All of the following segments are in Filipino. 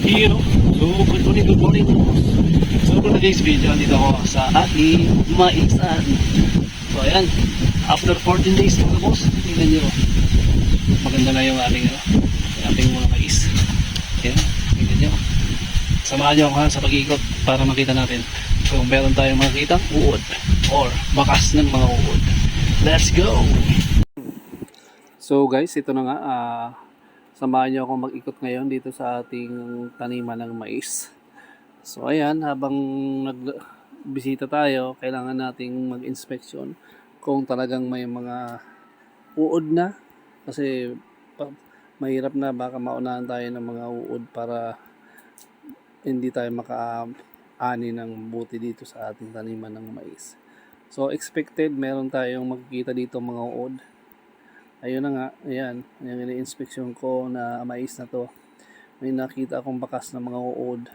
Yo, so good morning. So for today's video, dito ako sa ating maisan. So ayan, after 14 days mga boss, tingnan nyo. Maganda na yung ating mga mais. Ayan, tingnan nyo. Samahan nyo ako sa pag-ikot para makita natin kung meron tayong makikitang uod or bakas ng mga uod. Let's go! So guys, ito na nga, samahan nyo akong mag-ikot ngayon dito sa ating taniman ng mais. So ayan, habang nagbisita tayo, kailangan nating mag-inspection kung talagang may mga uod na. Kasi mahirap na, baka maunahan tayo ng mga uod para hindi tayo maka-ani ng buti dito sa ating taniman ng mais. So expected, meron tayong makikita dito mga uod. Ayun na nga, ayan, yung ini-inspection ko na mais na to. May nakita akong bakas ng mga uod,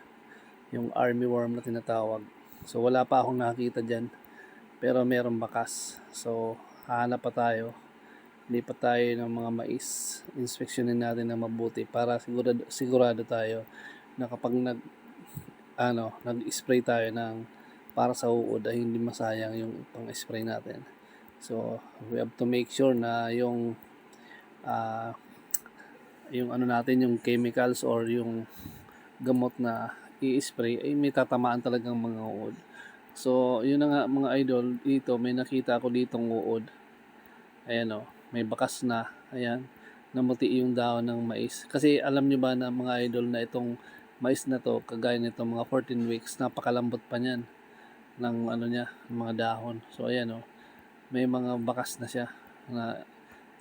yung army worm na tinatawag. So wala pa akong nakita dyan, pero meron bakas. So hahanap pa tayo, lipat tayo ng mga mais, inspeksyonin natin na mabuti para sigurado tayo na kapag nag-spray tayo ng para sa uod ay hindi masayang yung pang-spray natin. So we have to make sure na yung yung chemicals or yung gamot na i-spray ay may tatamaan talagang mga uod. So yun na nga mga idol, dito may nakita ako ditong uod. Ayan may bakas na, ayan, namuti yung dahon ng mais. Kasi alam nyo ba na mga idol na itong mais na to, kagaya nitong mga 14 weeks, napakalambot pa niyan ng mga dahon. So ayan may mga bakas na siya na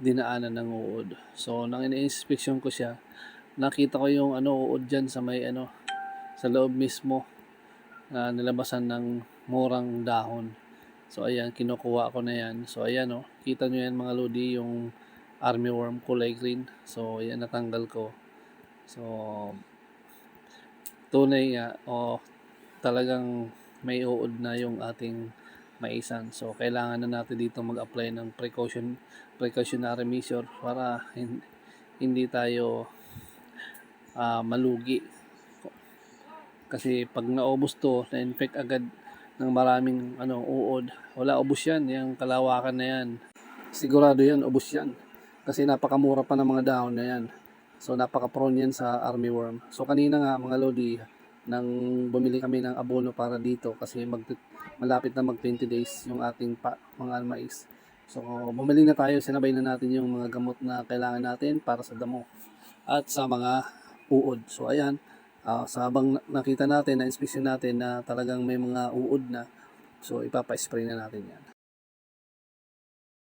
dinaanan ng uod. So nang ini-inspection ko siya, nakita ko yung uod diyan sa may sa loob mismo na nilabasan ng murang dahon. So ayan, kinukuha ko na yan. So ayan kita nyo yan mga lodi, yung army worm kulay green. So ayan, natanggal ko. So tunay nga talagang may uod na yung ating maisan. So kailangan na natin dito mag-apply ng precautionary measure para hindi tayo malugi. Kasi pag naubos to, na-infect agad ng maraming uod, wala, ubos yan, yung kalawakan na yan. Sigurado yan, ubos yan. Kasi napakamura pa ng mga dahon na yan. So napaka-prone yan sa army worm. So kanina nga mga lodi, nang bumili kami ng abono para dito kasi malapit na mag 20 days yung ating mga mais. So bumili na tayo, sinabay na natin yung mga gamot na kailangan natin para sa damo at sa mga uod. So ayan, sa habang nakita natin, na-inspection natin na talagang may mga uod na, so ipapa-spray na natin yan.